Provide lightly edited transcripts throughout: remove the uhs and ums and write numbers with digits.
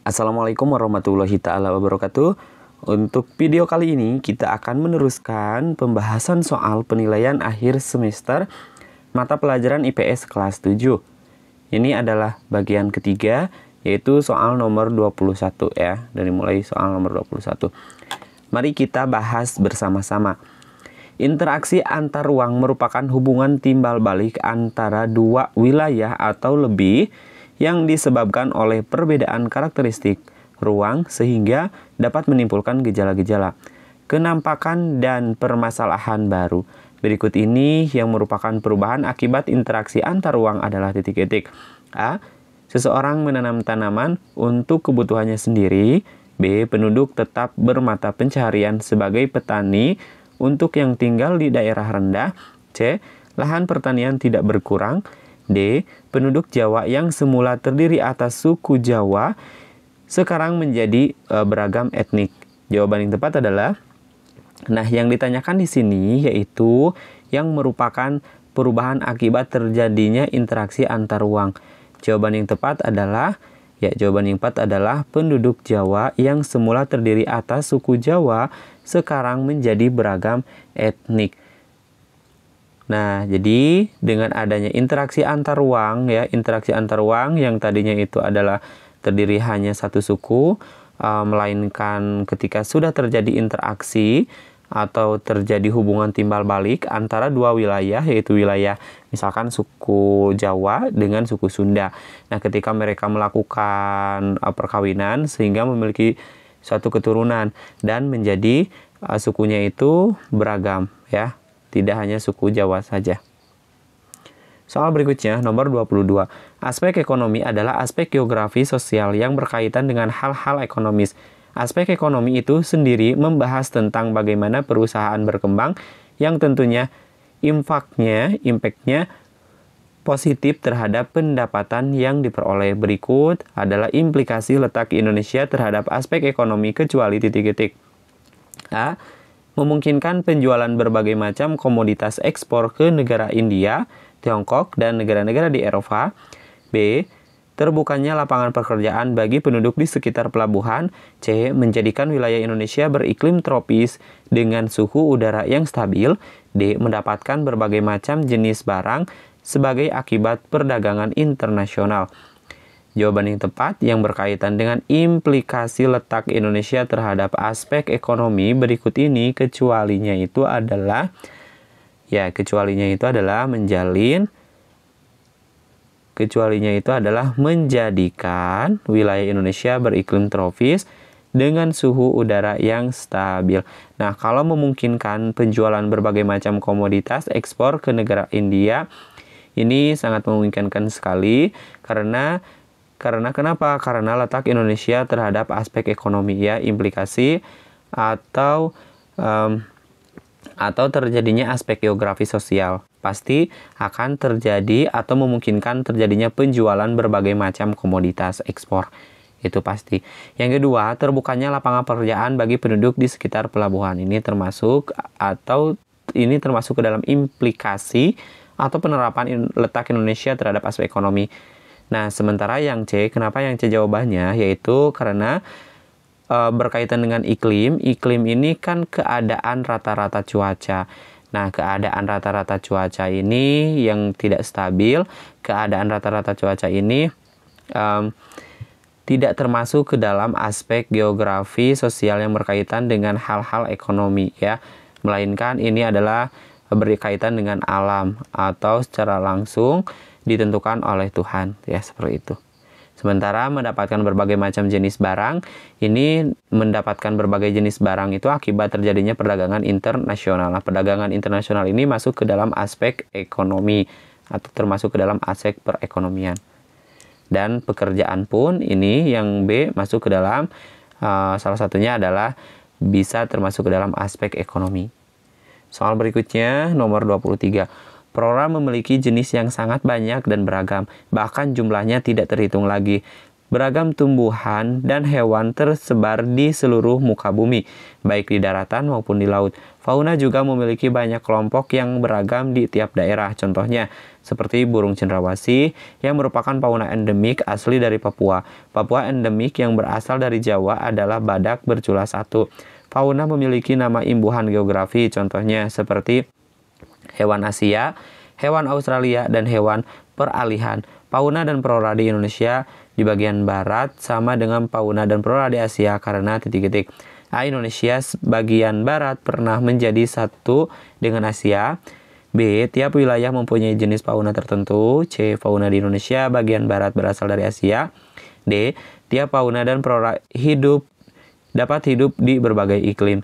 Assalamualaikum warahmatullahi ta'ala wabarakatuh. Untuk video kali ini kita akan meneruskan pembahasan soal penilaian akhir semester mata pelajaran IPS kelas 7. Ini adalah bagian ketiga, yaitu soal nomor 21 ya. Dari mulai soal nomor 21. Mari kita bahas bersama-sama. Interaksi antar ruang merupakan hubungan timbal balik antara dua wilayah atau lebih yang disebabkan oleh perbedaan karakteristik ruang sehingga dapat menimbulkan gejala-gejala, kenampakan, dan permasalahan baru. Berikut ini yang merupakan perubahan akibat interaksi antar ruang adalah titik-titik. A. Seseorang menanam tanaman untuk kebutuhannya sendiri. B. Penduduk tetap bermata pencaharian sebagai petani untuk yang tinggal di daerah rendah. C. Lahan pertanian tidak berkurang. D. Penduduk Jawa yang semula terdiri atas suku Jawa sekarang menjadi beragam etnik. Jawaban yang tepat adalah, yang ditanyakan di sini yaitu yang merupakan perubahan akibat terjadinya interaksi antar ruang. Jawaban yang tepat adalah penduduk Jawa yang semula terdiri atas suku Jawa sekarang menjadi beragam etnik. Nah, jadi dengan adanya interaksi antar ruang yang tadinya itu adalah terdiri hanya satu suku, melainkan ketika sudah terjadi interaksi atau terjadi hubungan timbal balik antara dua wilayah, yaitu wilayah misalkan suku Jawa dengan suku Sunda. Nah, ketika mereka melakukan perkawinan sehingga memiliki suatu keturunan dan menjadi sukunya itu beragam ya. Tidak hanya suku Jawa saja. Soal berikutnya, nomor 22. Aspek ekonomi adalah aspek geografi sosial yang berkaitan dengan hal-hal ekonomis. Aspek ekonomi itu sendiri membahas tentang bagaimana perusahaan berkembang yang tentunya impactnya positif terhadap pendapatan yang diperoleh. Berikut adalah implikasi letak Indonesia terhadap aspek ekonomi kecuali titik-titik. A. Memungkinkan penjualan berbagai macam komoditas ekspor ke negara India, Tiongkok, dan negara-negara di Eropa. B. Terbukanya lapangan pekerjaan bagi penduduk di sekitar pelabuhan. C. Menjadikan wilayah Indonesia beriklim tropis dengan suhu udara yang stabil. D. Mendapatkan berbagai macam jenis barang sebagai akibat perdagangan internasional. Jawaban yang tepat yang berkaitan dengan implikasi letak Indonesia terhadap aspek ekonomi berikut ini kecualinya itu adalah menjadikan wilayah Indonesia beriklim tropis dengan suhu udara yang stabil. Nah, kalau memungkinkan penjualan berbagai macam komoditas ekspor ke negara India, ini sangat memungkinkan sekali karena kenapa? Karena letak Indonesia terhadap aspek ekonomi ya, implikasi atau terjadinya aspek geografi sosial. Pasti akan terjadi atau memungkinkan terjadinya penjualan berbagai macam komoditas ekspor. Itu pasti. Yang kedua, terbukanya lapangan pekerjaan bagi penduduk di sekitar pelabuhan. Ini termasuk ke dalam implikasi atau penerapan letak Indonesia terhadap aspek ekonomi. Nah, sementara yang C, kenapa yang C jawabannya? Yaitu karena berkaitan dengan iklim. Iklim ini kan keadaan rata-rata cuaca. Nah, keadaan rata-rata cuaca ini yang tidak stabil. Keadaan rata-rata cuaca ini tidak termasuk ke dalam aspek geografi sosial yang berkaitan dengan hal-hal ekonomi ya. Melainkan ini adalah berkaitan dengan alam atau secara langsung ditentukan oleh Tuhan ya, seperti itu. Sementara mendapatkan berbagai macam jenis barang, ini mendapatkan berbagai jenis barang itu akibat terjadinya perdagangan internasional. Nah, perdagangan internasional ini masuk ke dalam aspek ekonomi atau termasuk ke dalam aspek perekonomian. Dan pekerjaan pun ini yang B masuk ke dalam salah satunya adalah bisa termasuk ke dalam aspek ekonomi. Soal berikutnya nomor 23. Program memiliki jenis yang sangat banyak dan beragam, bahkan jumlahnya tidak terhitung lagi. Beragam tumbuhan dan hewan tersebar di seluruh muka bumi, baik di daratan maupun di laut. Fauna juga memiliki banyak kelompok yang beragam di tiap daerah. Contohnya, seperti burung cendrawasih yang merupakan fauna endemik asli dari Papua. Papua endemik yang berasal dari Jawa adalah badak bercula satu. Fauna memiliki nama imbuhan geografi, contohnya seperti hewan Asia, hewan Australia, dan hewan peralihan. Fauna dan flora di Indonesia di bagian barat sama dengan fauna dan flora di Asia karena titik-titik. Indonesia bagian barat pernah menjadi satu dengan Asia. B. Tiap wilayah mempunyai jenis fauna tertentu. C. Fauna di Indonesia bagian barat berasal dari Asia. D. Tiap fauna dan flora dapat hidup di berbagai iklim.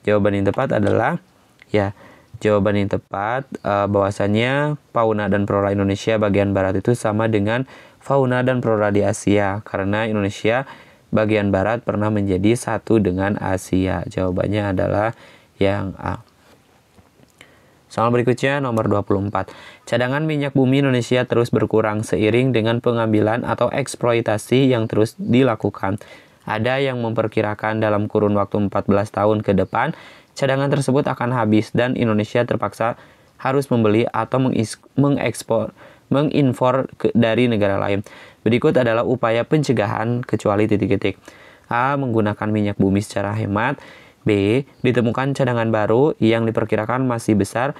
Jawaban yang tepat adalah jawaban yang tepat bahwasanya fauna dan flora Indonesia bagian barat itu sama dengan fauna dan flora di Asia karena Indonesia bagian barat pernah menjadi satu dengan Asia. Jawabannya adalah yang A. Soal berikutnya nomor 24. Cadangan minyak bumi Indonesia terus berkurang seiring dengan pengambilan atau eksploitasi yang terus dilakukan. Ada yang memperkirakan dalam kurun waktu 14 tahun ke depan cadangan tersebut akan habis dan Indonesia terpaksa harus membeli atau mengimpor dari negara lain. Berikut adalah upaya pencegahan kecuali titik-titik. A. Menggunakan minyak bumi secara hemat. B. Ditemukan cadangan baru yang diperkirakan masih besar.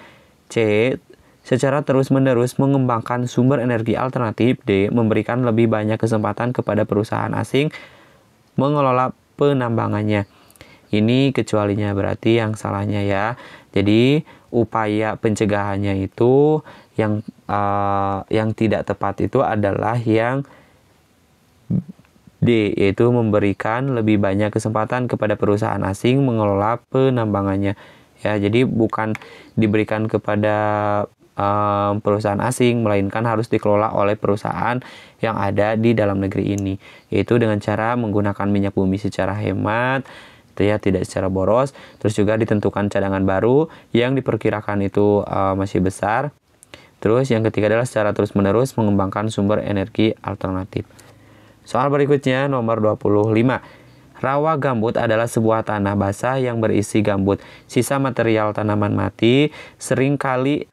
C. Secara terus-menerus mengembangkan sumber energi alternatif. D. Memberikan lebih banyak kesempatan kepada perusahaan asing mengelola penambangannya. Ini kecualinya berarti yang salahnya ya. Jadi upaya pencegahannya itu yang tidak tepat itu adalah yang D, yaitu memberikan lebih banyak kesempatan kepada perusahaan asing mengelola penambangannya. Ya, jadi bukan diberikan kepada perusahaan asing, melainkan harus dikelola oleh perusahaan yang ada di dalam negeri ini, yaitu dengan cara menggunakan minyak bumi secara hemat, tidak secara boros. Terus juga ditentukan cadangan baru yang diperkirakan itu masih besar. Terus yang ketiga adalah secara terus-menerus mengembangkan sumber energi alternatif. Soal berikutnya nomor 25. Rawa gambut adalah sebuah tanah basah yang berisi gambut. Sisa material tanaman mati seringkali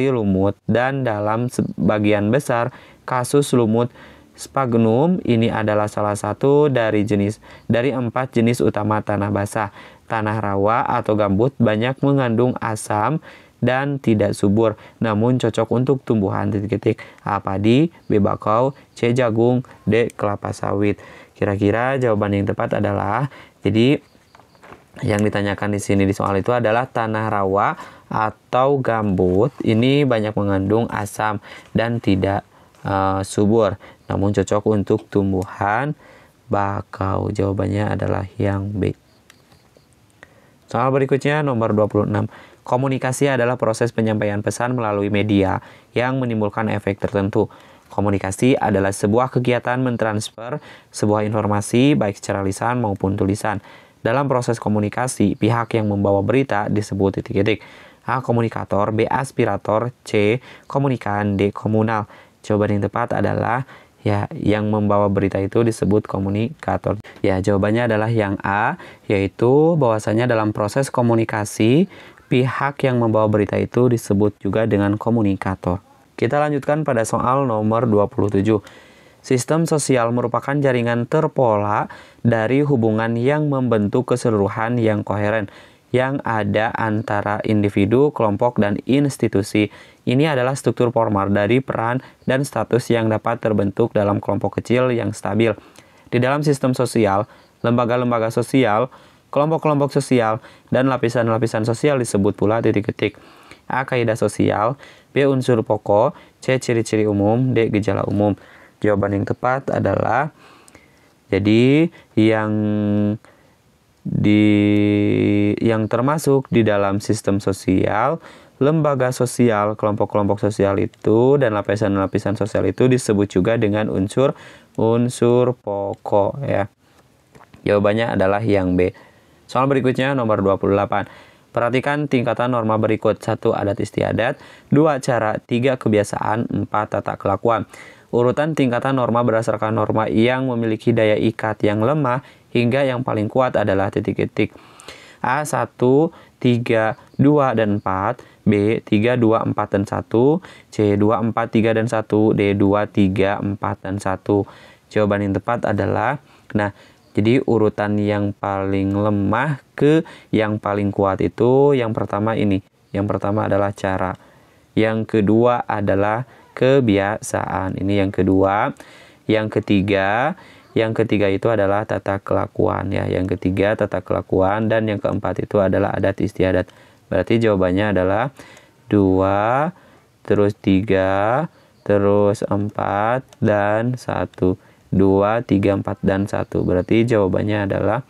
lumut dan dalam sebagian besar kasus lumut sphagnum ini adalah salah satu dari 4 jenis utama tanah basah. Tanah rawa atau gambut banyak mengandung asam dan tidak subur, namun cocok untuk tumbuhan titik-titik. A. Padi, B. Bakau, C. Jagung, D. Kelapa sawit. Kira-kira jawaban yang tepat adalah, jadi yang ditanyakan di sini di soal itu adalah tanah rawa atau gambut ini banyak mengandung asam dan tidak subur, namun cocok untuk tumbuhan bakau. Jawabannya adalah yang B. Soal berikutnya nomor 26. Komunikasi adalah proses penyampaian pesan melalui media yang menimbulkan efek tertentu. Komunikasi adalah sebuah kegiatan mentransfer sebuah informasi baik secara lisan maupun tulisan. Dalam proses komunikasi, pihak yang membawa berita disebut titik-titik. A. Komunikator, B. Aspirator, C. Komunikan, D. Komunal. Jawaban yang tepat adalah yang membawa berita itu disebut komunikator. Jawabannya adalah yang A, yaitu bahwasanya dalam proses komunikasi, pihak yang membawa berita itu disebut juga dengan komunikator. Kita lanjutkan pada soal nomor 27. Sistem sosial merupakan jaringan terpola dari hubungan yang membentuk keseluruhan yang koheren yang ada antara individu, kelompok, dan institusi. Ini adalah struktur formal dari peran dan status yang dapat terbentuk dalam kelompok kecil yang stabil. Di dalam sistem sosial, lembaga-lembaga sosial, kelompok-kelompok sosial, dan lapisan-lapisan sosial disebut pula titik-titik. A. Kaidah sosial, B. Unsur pokok, C. Ciri-ciri umum, D. Gejala umum. Jawaban yang tepat adalah, jadi yang termasuk di dalam sistem sosial, lembaga sosial, kelompok-kelompok sosial itu, dan lapisan-lapisan sosial itu disebut juga dengan unsur pokok ya. Jawabannya adalah yang B. Soal berikutnya nomor 28. Perhatikan tingkatan norma berikut. 1. Adat istiadat. 2. Cara. 3. Kebiasaan. 4. Tata kelakuan. Urutan tingkatan norma berdasarkan norma yang memiliki daya ikat yang lemah hingga yang paling kuat adalah titik-titik. A 1, 3, 2, dan 4, B 3, 2, 4, dan 1, C 2, 4, 3, dan 1, D 2, 3, 4, dan 1. Jawaban yang tepat adalah, nah, jadi urutan yang paling lemah ke yang paling kuat itu yang pertama ini. Yang pertama adalah cara. Yang kedua adalah kebiasaan. Ini yang kedua. Yang ketiga itu adalah tata kelakuan ya. Yang ketiga tata kelakuan, dan yang keempat itu adalah adat istiadat. Berarti jawabannya adalah 2, terus 3, terus 4, dan 1. 2, 3, 4, dan 1. Berarti jawabannya adalah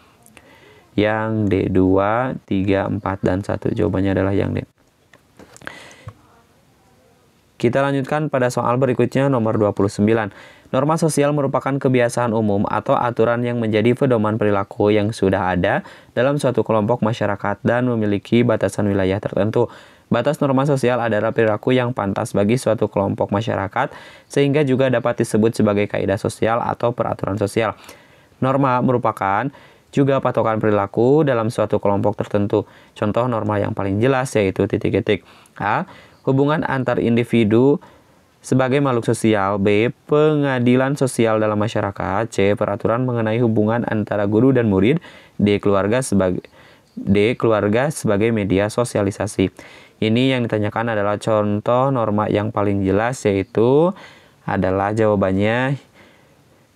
yang D. 2, 3, 4, dan 1. Jawabannya adalah yang D. Kita lanjutkan pada soal berikutnya nomor 29. Norma sosial merupakan kebiasaan umum atau aturan yang menjadi pedoman perilaku yang sudah ada dalam suatu kelompok masyarakat dan memiliki batasan wilayah tertentu. Batas norma sosial adalah perilaku yang pantas bagi suatu kelompok masyarakat sehingga juga dapat disebut sebagai kaidah sosial atau peraturan sosial. Norma merupakan juga patokan perilaku dalam suatu kelompok tertentu. Contoh norma yang paling jelas yaitu titik-titik. A. Hubungan antar individu sebagai makhluk sosial. B. Pengadilan sosial dalam masyarakat. C. Peraturan mengenai hubungan antara guru dan murid. D. Keluarga sebagai media sosialisasi. Ini yang ditanyakan adalah contoh norma yang paling jelas, yaitu adalah jawabannya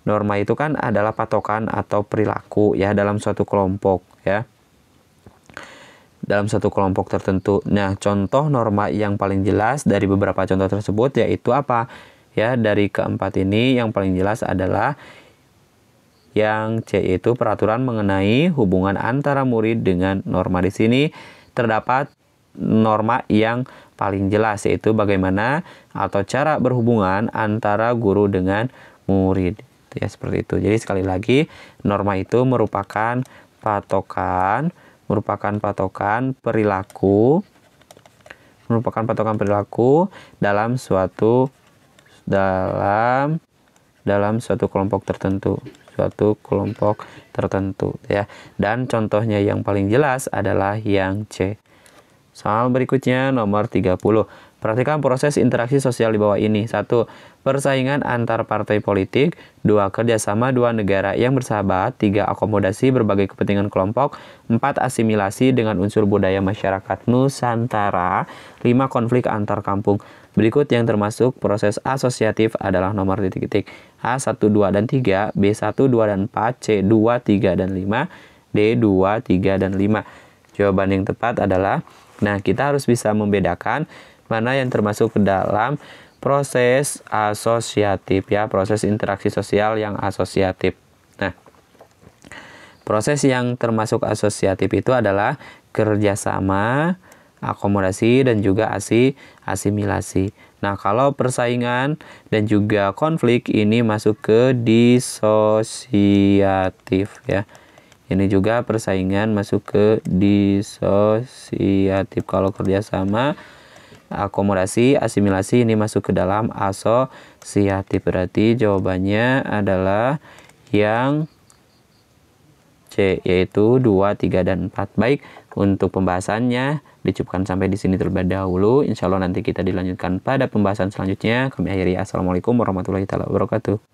norma itu kan adalah patokan atau perilaku ya dalam suatu kelompok ya. Dalam satu kelompok tertentu. Nah, contoh norma yang paling jelas dari beberapa contoh tersebut yaitu apa? Ya, dari keempat ini yang paling jelas adalah yang C, yaitu peraturan mengenai hubungan antara murid dengan norma. Di sini terdapat norma yang paling jelas yaitu bagaimana atau cara berhubungan antara guru dengan murid. Ya, seperti itu. Jadi sekali lagi, norma itu merupakan patokan perilaku dalam suatu kelompok tertentu ya. Dan contohnya yang paling jelas adalah yang C. Soal berikutnya nomor 30. Perhatikan proses interaksi sosial di bawah ini. 1. Persaingan antar partai politik. 2. Kerjasama dua negara yang bersahabat. 3. Akomodasi berbagai kepentingan kelompok. 4. Asimilasi dengan unsur budaya masyarakat Nusantara. 5. Konflik antar kampung. Berikut yang termasuk proses asosiatif adalah nomor titik-titik. A 1, 2, dan 3. B 1, 2, dan 4. C 2, 3, dan 5. D 2, 3, dan 5. Jawaban yang tepat adalah, nah, kita harus bisa membedakan mana yang termasuk ke dalam proses asosiatif ya, proses interaksi sosial yang asosiatif. Nah, proses yang termasuk asosiatif itu adalah kerjasama, akomodasi, dan juga asimilasi. Nah, kalau persaingan dan juga konflik ini masuk ke disosiatif ya. Ini juga persaingan masuk ke disosiatif. Kalau kerjasama, akomodasi, asimilasi ini masuk ke dalam asosiatif. Berarti jawabannya adalah yang C, yaitu 2, 3, dan 4. Baik, untuk pembahasannya dicukupkan sampai di sini terlebih dahulu. Insya Allah nanti kita dilanjutkan pada pembahasan selanjutnya. Kami akhiri. Assalamualaikum warahmatullahi wabarakatuh.